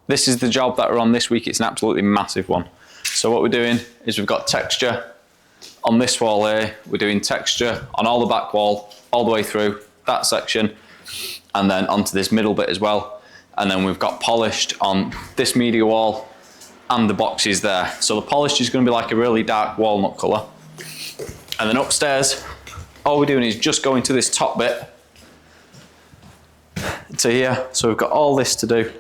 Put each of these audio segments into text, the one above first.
This is the job that we're on this week. It's an absolutely massive one. So what we're doing is we've got texture on this wall here. We're doing texture on all the back wall, all the way through that section, and then onto this middle bit as well. And then we've got polished on this media wall and the boxes there. So the polished is going to be like a really dark walnut colour. And then upstairs, all we're doing is just going to this top bit to here. So we've got all this to do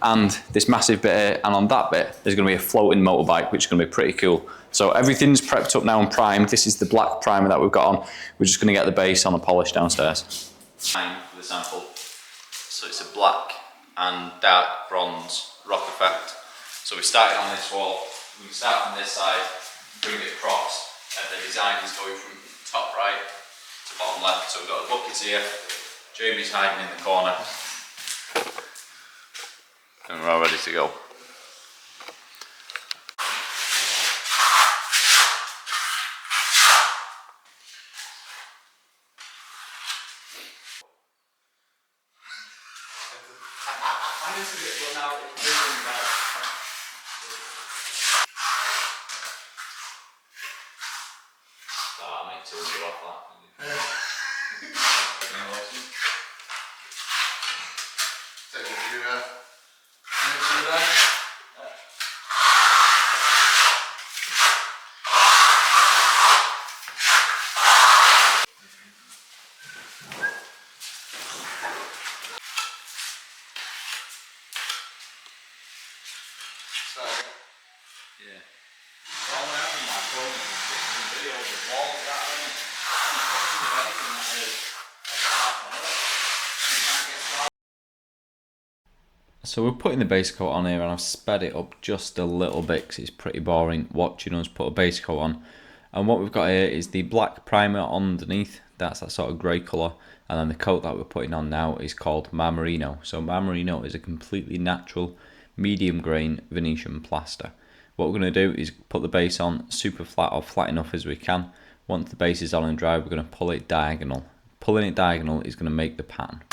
and this massive bit here, and on that bit there's going to be a floating motorbike, which is going to be pretty cool. So everything's prepped up now and primed. This is the black primer that we've got on. We're just going to get the base on the polish downstairs. For the sample. So it's a black and dark bronze rock effect. So we started on this wall. We can start from this side, bring it across, and the design is going from top right to bottom left. So we've got the buckets here. Jamie's hiding in the corner. And we're all ready to go. So we're putting the base coat on here, and I've sped it up just a little bit because it's pretty boring watching us put a base coat on. And what we've got here is the black primer underneath. That's that sort of grey colour. And then the coat that we're putting on now is called Marmerino. So Marmerino is a completely natural medium grain Venetian plaster. What we're going to do is put the base on super flat, or flat enough as we can. Once the base is on and dry, we're going to pull it diagonal. Pulling it diagonal is going to make the pattern.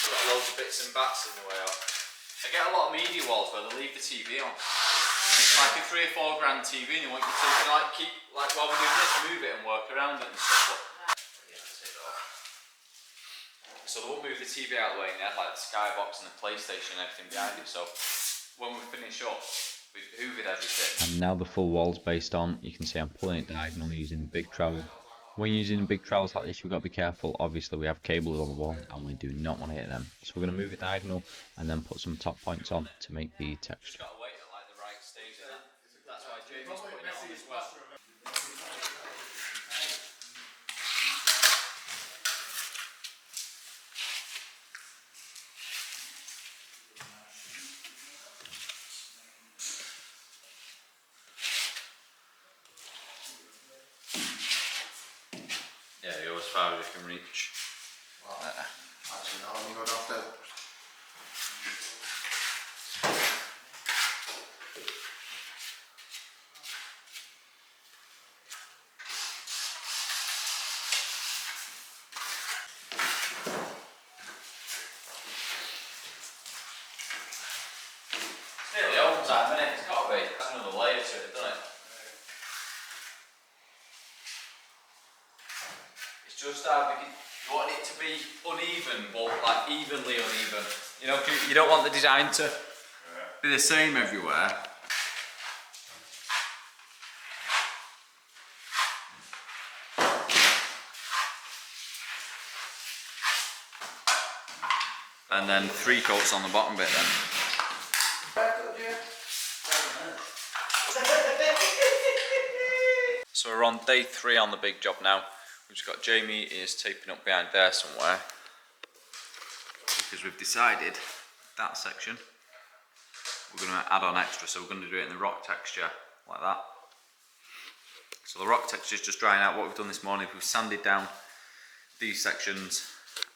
Got loads of bits and bats in the way up. I get a lot of media walls where they leave the TV on. It's like a £3 or £4 grand TV, and you want your TV to like keep, like while we're doing this, move it and work around it and stuff. So they won't move the TV out of the way, and they had like the skybox and the PlayStation and everything behind it. So when we finish up, we've hoovered everything. And now the full wall's based on, you can see I'm pulling it diagonal using the big trowel. When using big trowels like this, you've got to be careful. Obviously we have cables on the wall and we do not want to hit them. So we're going to move it diagonal and then put some top points on to make the texture. That's why Jamie's putting it on as well. Yeah, go as far as you can reach. Wow. Actually, no, I'm going to have to. It's nearly home time, isn't it? It's got to be. That's another layer to it, doesn't it? It's just hard because you want it to be uneven, but like evenly uneven. You know, you don't want the design to be the same everywhere. And then 3 coats on the bottom bit then. So we're on day 3 on the big job now. We've just got Jamie is taping up behind there somewhere, because we've decided that section we're going to add on extra, so we're going to do it in the rock texture like that. So the rock texture is just drying out. What we've done this morning, we've sanded down these sections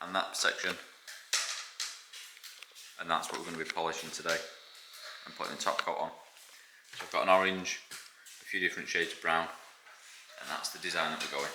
and that section, and that's what we're going to be polishing today and putting the top coat on. So I've got an orange, a few different shades of brown, and that's the design that we're going.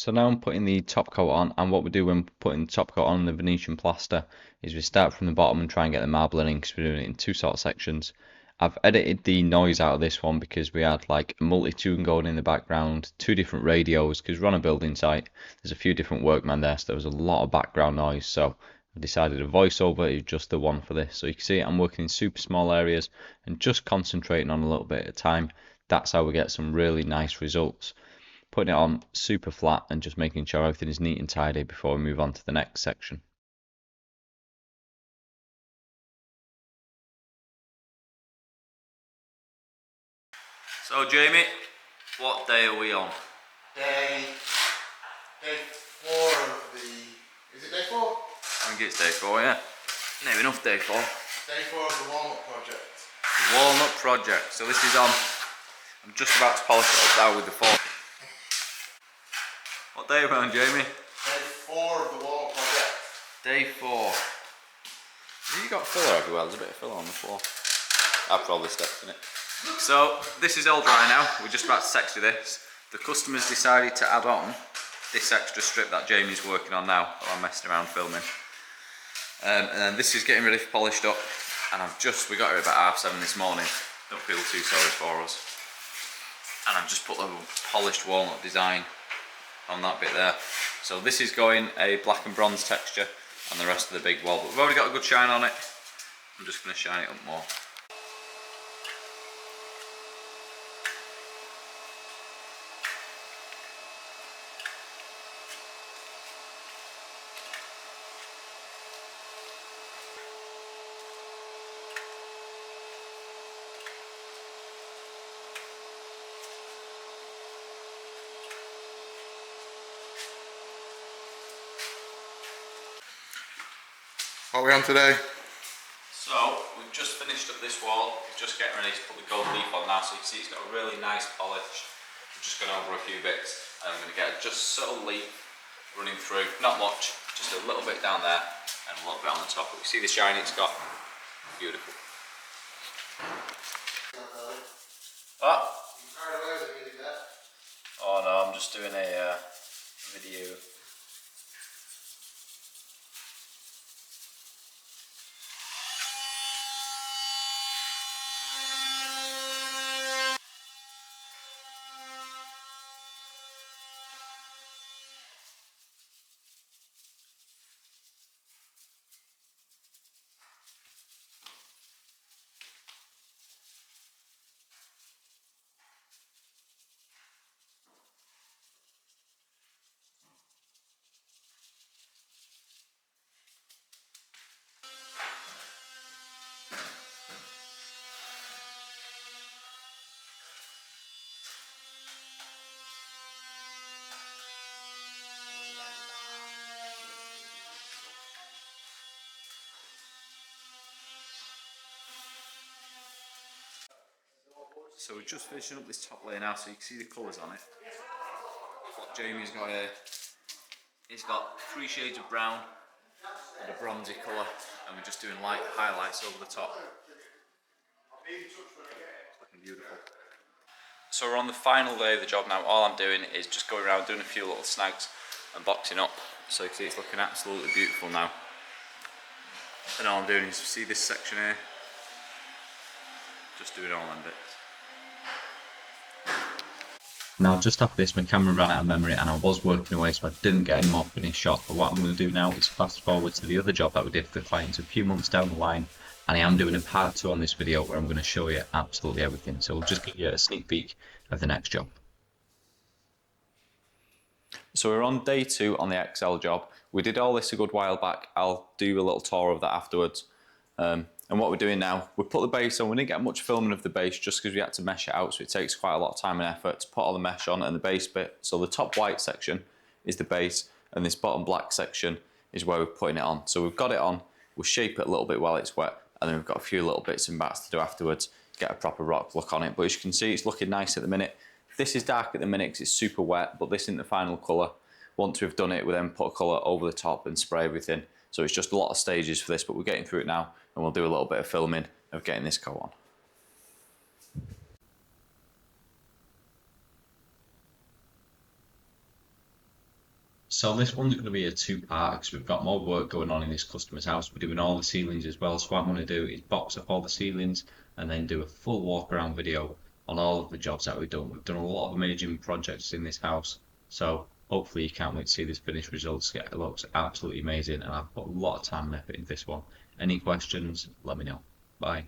So now I'm putting the top coat on, and what we do when putting the top coat on the Venetian plaster is we start from the bottom and try and get the marbling in, because we're doing it in two sort of sections. I've edited the noise out of this one because we had like a multi-tune going in the background, two different radios, because we're on a building site, there's a few different workmen there, so there was a lot of background noise, so I decided a voiceover is just the one for this. So you can see I'm working in super small areas and just concentrating on a little bit at a time. That's how we get some really nice results. Putting it on super flat and just making sure everything is neat and tidy before we move on to the next section. So Jamie, what day are we on? Day 4 of the... Is it day 4? I think it's day 4, yeah. No, enough day 4. Day 4 of the walnut project. The walnut project. So this is on. I'm just about to polish it up now with the fork. What day are we on, Jamie? Day 4 of the walnut project. Day 4. Have you got filler everywhere? There's a bit of filler on the floor. I've probably stepped in it. So this is all dry now. We're just about to texture this. The customers decided to add on this extra strip that Jamie's working on now, while I'm messing around filming. And then this is getting ready for polished up. And we got here about 7:30 this morning. Don't feel too sorry for us. And I've just put the polished walnut design on that bit there. So this is going a black and bronze texture on the rest of the big wall, but we've already got a good shine on it. I'm just going to shine it up more. What are we on today? So we've just finished up this wall. We're just getting ready to put the gold leaf on now, so you can see it's got a really nice polish. We're just going over a few bits, and I'm going to get a just subtle leaf running through, not much, just a little bit down there and a little bit on the top. But you see the shine it's got? Beautiful. What? Oh no, I'm just doing a video. So we're just finishing up this top layer now, so you can see the colours on it. What Jamie's got here, he's got 3 shades of brown and a bronzy colour, and we're just doing light highlights over the top. It's looking beautiful. So we're on the final day of the job now. All I'm doing is just going around doing a few little snags and boxing up. So you can see it's looking absolutely beautiful now. And all I'm doing is, see this section here, just doing all them bits. Now just after this my camera ran out of memory and I was working away, so I didn't get any more finished shots, but what I'm going to do now is fast forward to the other job that we did for the clients a few months down the line, and I am doing a part 2 on this video where I'm going to show you absolutely everything, so we'll just give you a sneak peek of the next job. So we're on day 2 on the XL job. We did all this a good while back. I'll do a little tour of that afterwards. And what we're doing now, we put the base on. We didn't get much filming of the base just because we had to mesh it out, so it takes quite a lot of time and effort to put all the mesh on and the base bit. So the top white section is the base, and this bottom black section is where we're putting it on. So we've got it on, we'll shape it a little bit while it's wet, and then we've got a few little bits and bats to do afterwards, get a proper rock look on it. But as you can see, it's looking nice at the minute. This is dark at the minute because it's super wet, but this isn't the final colour. Once we've done it, we then put a colour over the top and spray everything. So it's just a lot of stages for this, but we're getting through it now, and we'll do a little bit of filming of getting this coat on. So this one's going to be a two-part because we've got more work going on in this customer's house. We're doing all the ceilings as well. So what I'm going to do is box up all the ceilings and then do a full walk around video on all of the jobs that we've done. We've done a lot of amazing projects in this house. So hopefully you can't wait to see this finished results. It looks absolutely amazing and I've put a lot of time and effort into this one. Any questions, let me know. Bye.